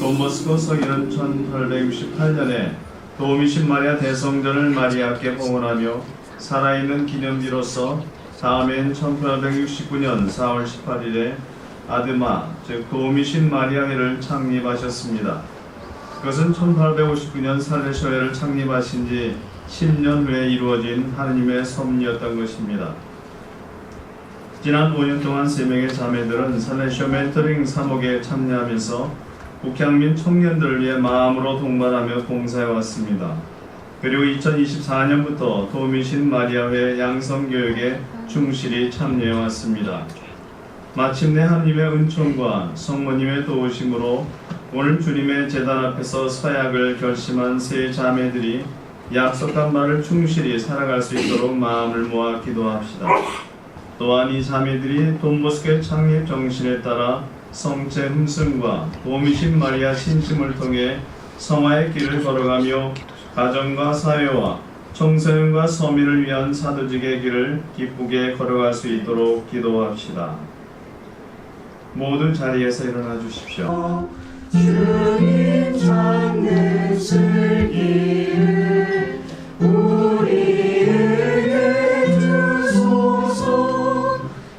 돈보스코 서기는 1868년에 도미신 마리아 대성전을 마리아께 봉헌하며 살아있는 기념비로서 다음해인 1869년 4월 18일에 아드마, 즉 도미신 마리아회를 창립하셨습니다. 그것은 1859년 살레쇼회를 창립하신 지 10년 후에 이루어진 하느님의 섭리였던 것입니다. 지난 5년 동안 3명의 자매들은 살레쇼 멘토링 사목에 참여하면서 북향민 청년들을 위해 마음으로 동반하며 봉사해왔습니다. 그리고 2024년부터 도미신 마리아회 양성교육에 충실히 참여해왔습니다. 마침내 하나님의 은총과 성모님의 도우심으로 오늘 주님의 제단 앞에서 서약을 결심한 세 자매들이 약속한 바를 충실히 살아갈 수 있도록 마음을 모아 기도합시다. 또한 이 자매들이 돈보스코의 창립 정신에 따라 성체 흠승과 도미신 마리아 신심을 통해 성화의 길을 걸어가며 가정과 사회와 청소년과 서민을 위한 사도직의 길을 기쁘게 걸어갈 수 있도록 기도합시다. 모두 자리에서 일어나 주십시오. 주님 찾는 슬기를 우리에게 주소서.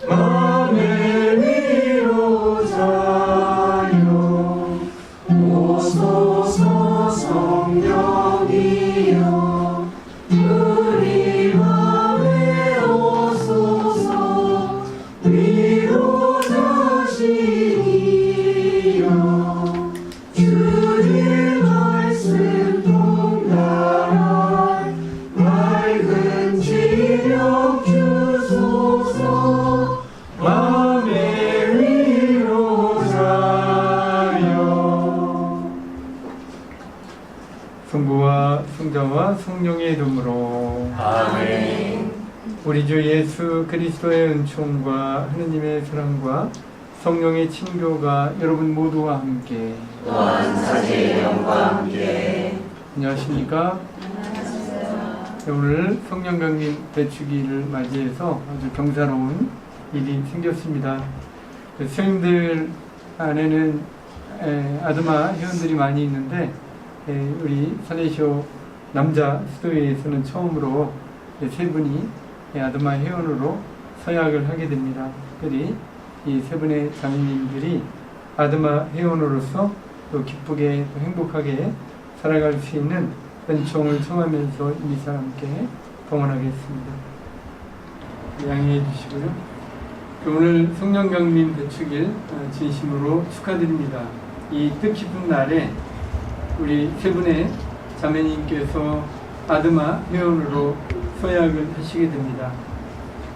마음의 위로자여 오소서. 성령이여 우리와 외오소서. 위로자시니여 주의 말씀 통달한 맑은 지력 주소서. 마음의 위로자여. 성부와 성자와 성령의 이름으로 아멘. 우리 주 예수 그리스도의 은총과 하느님의 사랑과 성령의 친교가 여러분 모두와 함께 또한 사제의 영과 함께. 안녕하십니까? 네, 오늘 성령 강림 대축일을 맞이해서 아주 경사로운 일이 생겼습니다. 수행들 안에는 아드마 회원들이 많이 있는데 우리 살레쇼 남자 수도회에서는 처음으로 세 분이 아드마 회원으로 서약을 하게 됩니다. 특별히 이 세 분의 자매님들이 아드마 회원으로서 또 기쁘게 또 행복하게 살아갈 수 있는 은총을 청하면서 미사 함께 봉헌하겠습니다. 양해해 주시고요. 오늘 성령강림 대축일 진심으로 축하드립니다. 이 뜻깊은 날에 우리 세 분의 자매님께서 아드마 회원으로 서약을 하시게 됩니다.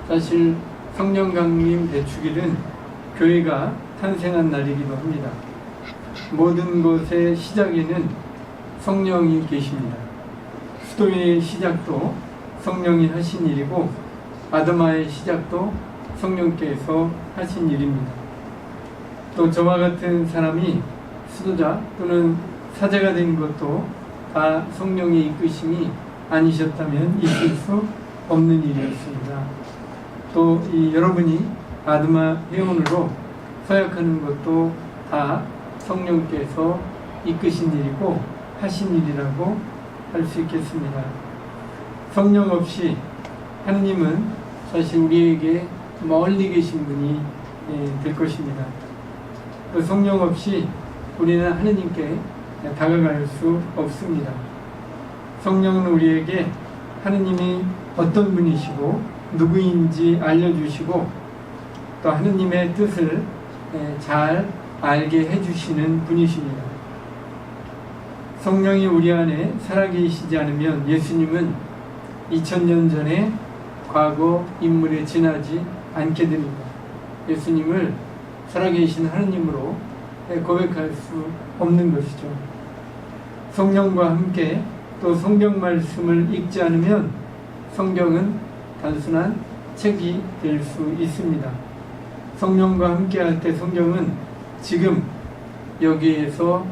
사실 성령강림 대축일은 교회가 탄생한 날이기도 합니다. 모든 것의 시작에는 성령이 계십니다. 수도의 시작도 성령이 하신 일이고 아드마의 시작도 성령께서 하신 일입니다. 또 저와 같은 사람이 수도자 또는 사제가 된 것도 다 성령의 이끄심이 아니셨다면 있을 수 없는 일이었습니다. 또 여러분이 아드마 회원으로 서약하는 것도 다 성령께서 이끄신 일이고 하신 일이라고 할 수 있겠습니다. 성령 없이 하느님은 사실 우리에게 멀리 계신 분이 될 것입니다. 그 성령 없이 우리는 하느님께 다가갈 수 없습니다. 성령은 우리에게 하느님이 어떤 분이시고 누구인지 알려주시고 또 하느님의 뜻을 잘 알게 해주시는 분이십니다. 성령이 우리 안에 살아계시지 않으면 예수님은 2000년 전에 과거 인물에 지나지 않게 됩니다. 예수님을 살아계신 하느님으로 고백할 수 없는 것이죠. 성령과 함께 또 성경 말씀을 읽지 않으면 성경은 단순한 책이 될 수 있습니다. 성령과 함께 할 때 성경은 지금 여기에서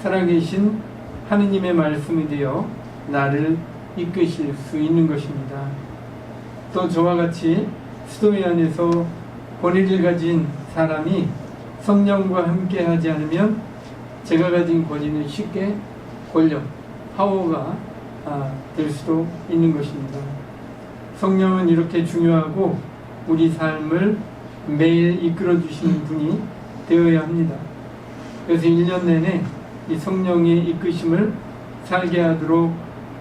살아계신 하느님의 말씀이 되어 나를 이끄실 수 있는 것입니다. 또 저와 같이 수도회 안에서 권위를 가진 사람이 성령과 함께 하지 않으면 제가 가진 권위는 쉽게 권력, 파워가 될 수도 있는 것입니다. 성령은 이렇게 중요하고 우리 삶을 매일 이끌어 주시는 분이 되어야 합니다. 그래서 1년 내내 이 성령의 이끄심을 살게 하도록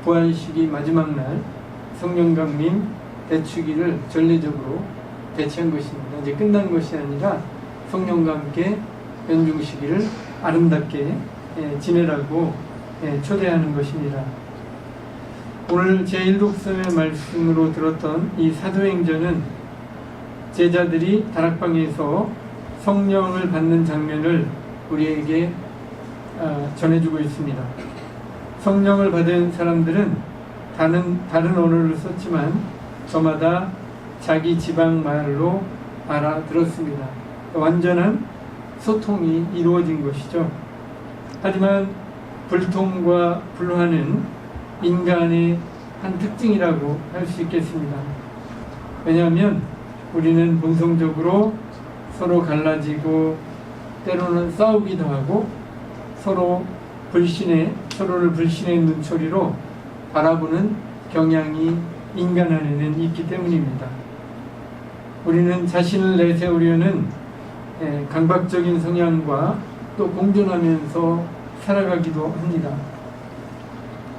부활식이 마지막 날 성령 강림 대축일을 전례적으로 배치한 것입니다. 이제 끝난 것이 아니라 성령과 함께 연중시기를 아름답게 지내라고 초대하는 것입니다. 오늘 제1독서의 말씀으로 들었던 이 사도행전은 제자들이 다락방에서 성령을 받는 장면을 우리에게 전해주고 있습니다. 성령을 받은 사람들은 다른 언어를 썼지만 저마다 자기 지방 말로 알아들었습니다. 완전한 소통이 이루어진 것이죠. 하지만 불통과 불화는 인간의 한 특징이라고 할 수 있겠습니다. 왜냐하면 우리는 본성적으로 서로 갈라지고 때로는 싸우기도 하고 서로를 불신의 눈초리로 바라보는 경향이 인간 안에는 있기 때문입니다. 우리는 자신을 내세우려는 강박적인 성향과 또 공존하면서 살아가기도 합니다.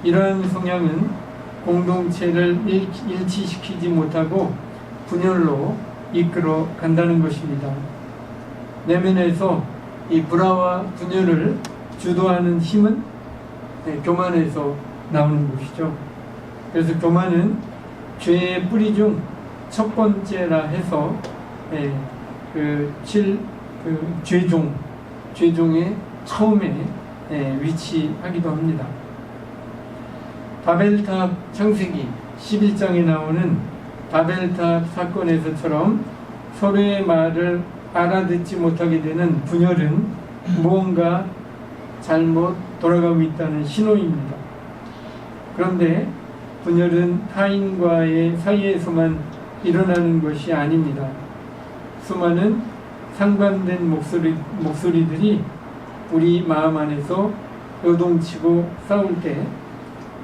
이러한 성향은 공동체를 일치시키지 못하고 분열로 이끌어 간다는 것입니다. 내면에서 이 불화와 분열을 주도하는 힘은 교만에서 나오는 것이죠. 그래서 교만은 죄의 뿌리 중 첫 번째라 해서 죄종의 처음에 위치하기도 합니다. 바벨탑 창세기 11장에 나오는 바벨탑 사건에서처럼 서로의 말을 알아듣지 못하게 되는 분열은 무언가 잘못 돌아가고 있다는 신호입니다. 그런데 분열은 타인과의 사이에서만 일어나는 것이 아닙니다. 수많은 상반된 목소리들이 우리 마음 안에서 요동치고 싸울 때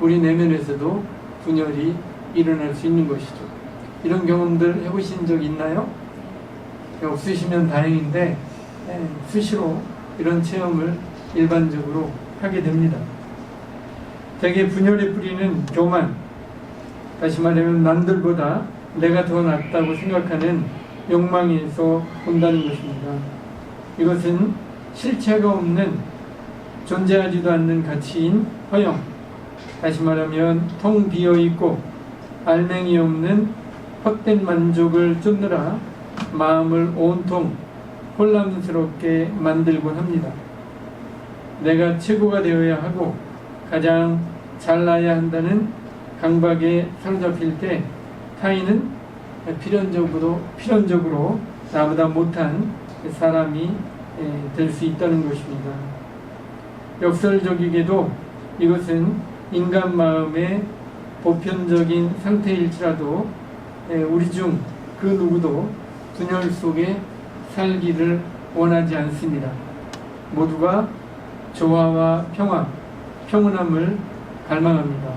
우리 내면에서도 분열이 일어날 수 있는 것이죠. 이런 경험들 해보신 적 있나요? 없으시면 다행인데 수시로 이런 체험을 일반적으로 하게 됩니다. 대개 분열의 뿌리는 교만, 다시 말하면 남들보다 내가 더 낫다고 생각하는 욕망에서 온다는 것입니다. 이것은 실체가 없는 존재하지도 않는 가치인 허영, 다시 말하면 텅 비어있고 알맹이 없는 헛된 만족을 쫓느라 마음을 온통 혼란스럽게 만들곤 합니다. 내가 최고가 되어야 하고 가장 잘나야 한다는 강박에 사로잡힐 때 타인은 필연적으로 나보다 못한 사람이 될 수 있다는 것입니다. 역설적이게도 이것은 인간 마음의 보편적인 상태일지라도 우리 중 그 누구도 분열 속에 살기를 원하지 않습니다. 모두가 조화와 평온함을 갈망합니다.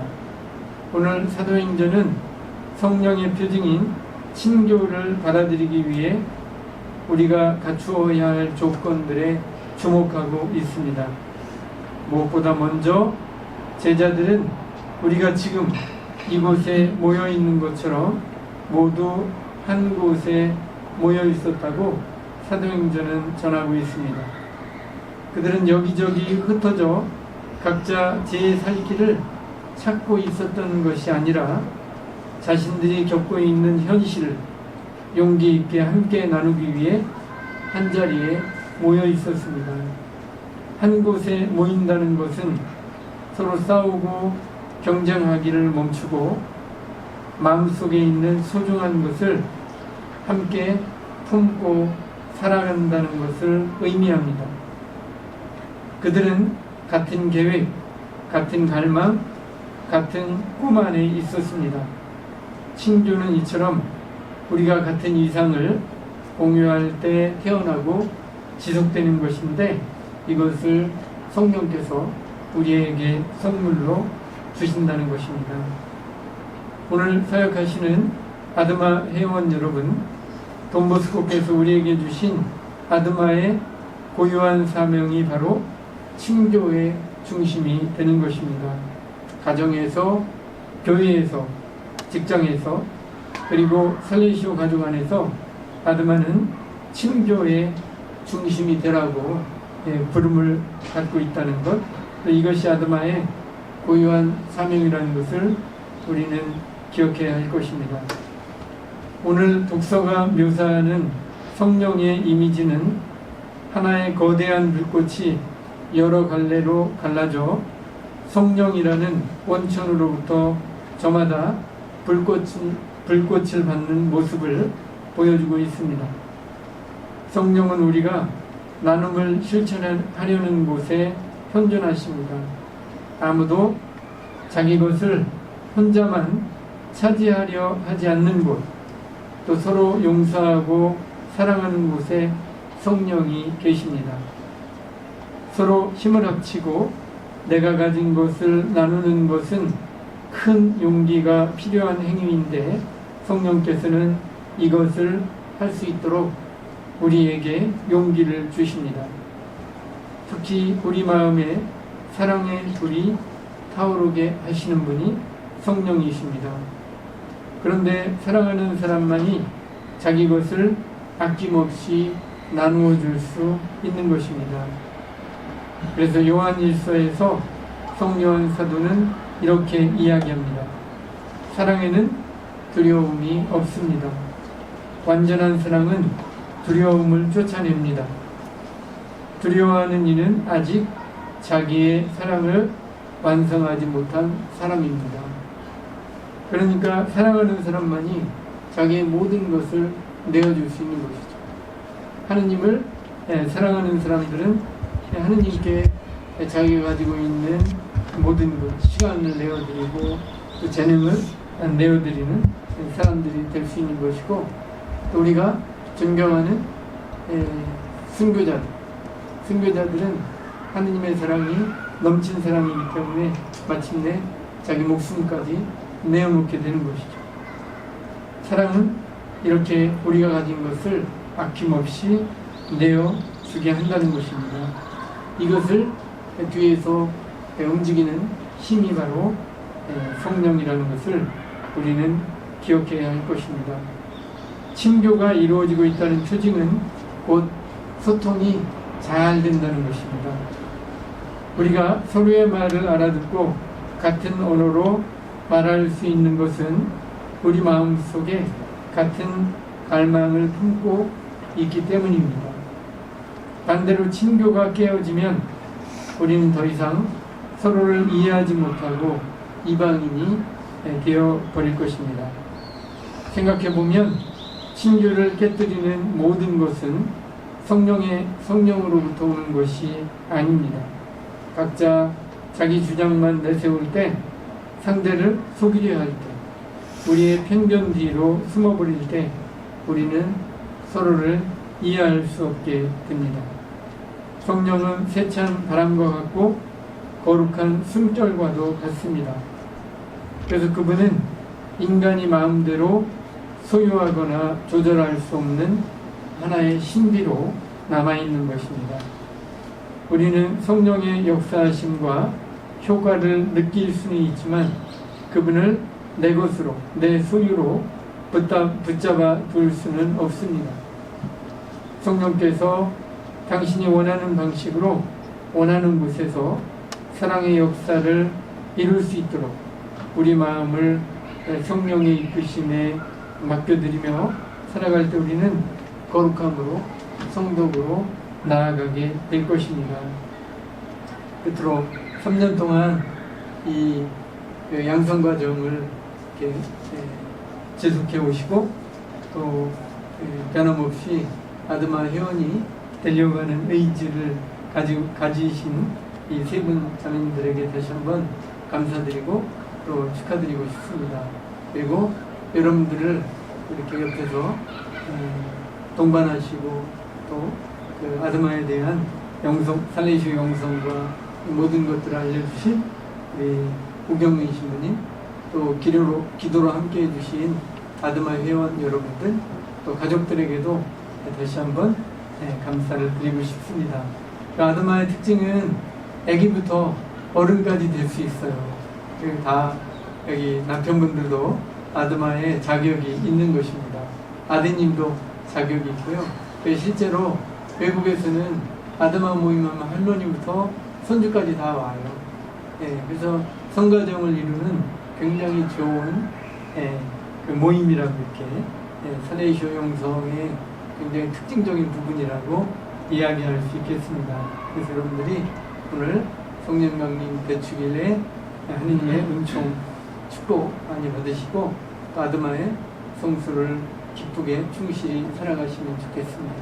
오늘 사도행전은 성령의 표징인 친교를 받아들이기 위해 우리가 갖추어야 할 조건들에 주목하고 있습니다. 무엇보다 먼저 제자들은 우리가 지금 이곳에 모여 있는 것처럼 모두 한 곳에 모여 있었다고 사도행전은 전하고 있습니다. 그들은 여기저기 흩어져 각자 제 살 길을 찾고 있었던 것이 아니라 자신들이 겪고 있는 현실을 용기 있게 함께 나누기 위해 한자리에 모여 있었습니다. 한 곳에 모인다는 것은 서로 싸우고 경쟁하기를 멈추고 마음속에 있는 소중한 것을 함께 품고 살아간다는 것을 의미합니다. 그들은 같은 계획, 같은 갈망, 같은 꿈 안에 있었습니다. 친교는 이처럼 우리가 같은 이상을 공유할 때 태어나고 지속되는 것인데 이것을 성령께서 우리에게 선물로 주신다는 것입니다. 오늘 사역하시는 아드마 회원 여러분, 돈보스코께서 우리에게 주신 아드마의 고유한 사명이 바로 칭조의 중심이 되는 것입니다. 가정에서, 교회에서, 직장에서, 그리고 살레시오 가족 안에서 아드마는 칭조의 중심이 되라고 부름을 갖고 있다는 것, 이것이 아드마의 고유한 사명이라는 것을 우리는 기억해야 할 것입니다. 오늘 독서가 묘사하는 성령의 이미지는 하나의 거대한 불꽃이 여러 갈래로 갈라져 성령이라는 원천으로부터 저마다 불꽃을 받는 모습을 보여주고 있습니다. 성령은 우리가 나눔을 실천하려는 곳에 현존하십니다. 아무도 자기 것을 혼자만 차지하려 하지 않는 곳, 또 서로 용서하고 사랑하는 곳에 성령이 계십니다. 서로 힘을 합치고 내가 가진 것을 나누는 것은 큰 용기가 필요한 행위인데 성령께서는 이것을 할 수 있도록 우리에게 용기를 주십니다. 특히 우리 마음에 사랑의 불이 타오르게 하시는 분이 성령이십니다. 그런데 사랑하는 사람만이 자기 것을 아낌없이 나누어 줄 수 있는 것입니다. 그래서 요한일서에서 성요한 사도는 이렇게 이야기합니다. 사랑에는 두려움이 없습니다. 완전한 사랑은 두려움을 쫓아냅니다. 두려워하는 이는 아직 자기의 사랑을 완성하지 못한 사람입니다. 그러니까 사랑하는 사람만이 자기의 모든 것을 내어줄 수 있는 것이죠. 하느님을 사랑하는 사람들은 하느님께 자기가 가지고 있는 모든 것, 시간을 내어드리고 또 재능을 내어드리는 사람들이 될 수 있는 것이고, 또 우리가 존경하는 순교자들은 하느님의 사랑이 넘친 사랑이기 때문에 마침내 자기 목숨까지 내어놓게 되는 것이죠. 사랑은 이렇게 우리가 가진 것을 아낌없이 내어주게 한다는 것입니다. 이것을 뒤에서 움직이는 힘이 바로 성령이라는 것을 우리는 기억해야 할 것입니다. 친교가 이루어지고 있다는 표징은 곧 소통이 잘 된다는 것입니다. 우리가 서로의 말을 알아듣고 같은 언어로 말할 수 있는 것은 우리 마음속에 같은 갈망을 품고 있기 때문입니다. 반대로 친교가 깨어지면 우리는 더 이상 서로를 이해하지 못하고 이방인이 되어버릴 것입니다. 생각해보면 친교를 깨뜨리는 모든 것은 성령으로부터 오는 것이 아닙니다. 각자 자기 주장만 내세울 때, 상대를 속이려 할 때, 우리의 편견 뒤로 숨어버릴 때 우리는 서로를 이해할 수 없게 됩니다. 성령은 세찬 바람과 같고 거룩한 숨결과도 같습니다. 그래서 그분은 인간이 마음대로 소유하거나 조절할 수 없는 하나의 신비로 남아있는 것입니다. 우리는 성령의 역사하심과 효과를 느낄 수는 있지만 그분을 내 것으로, 내 소유로 붙잡아 둘 수는 없습니다. 성령께서 당신이 원하는 방식으로 원하는 곳에서 사랑의 역사를 이룰 수 있도록 우리 마음을 성령의 이끄심에 맡겨드리며 살아갈 때 우리는 거룩함으로, 성덕으로 나아가게 될 것입니다. 끝으로 3년 동안 이 양성 과정을 이렇게 지속해 오시고 또 변함없이 아드마 회원이 되려가는 의지를 가지신 이 세 분 자매님들에게 다시 한번 감사드리고 또 축하드리고 싶습니다. 그리고 여러분들을 이렇게 옆에서 동반하시고 또 그 아드마에 대한 살레이쇼 영성과 모든 것들을 알려주신 우리 오경민 신부님, 또 기도로 함께 해주신 아드마 회원 여러분들, 또 가족들에게도 다시 한번 감사를 드리고 싶습니다. 아드마의 특징은 아기부터 어른까지 될 수 있어요. 다 여기 남편분들도 아드마의 자격이 있는 것입니다. 아드님도 자격이 있고요. 실제로 외국에서는 아드마 모임하면 할머니부터 손주까지 다 와요. 그래서 성가정을 이루는 굉장히 좋은 그 모임이라고 이렇게 살레이쇼 영성의 굉장히 특징적인 부분이라고 이야기할 수 있겠습니다. 그래서 여러분들이 오늘 성년강림 대축일에 하느님의 은총 축복 많이 받으시고 또 아드마의 성수를 기쁘게 충실히 살아가시면 좋겠습니다.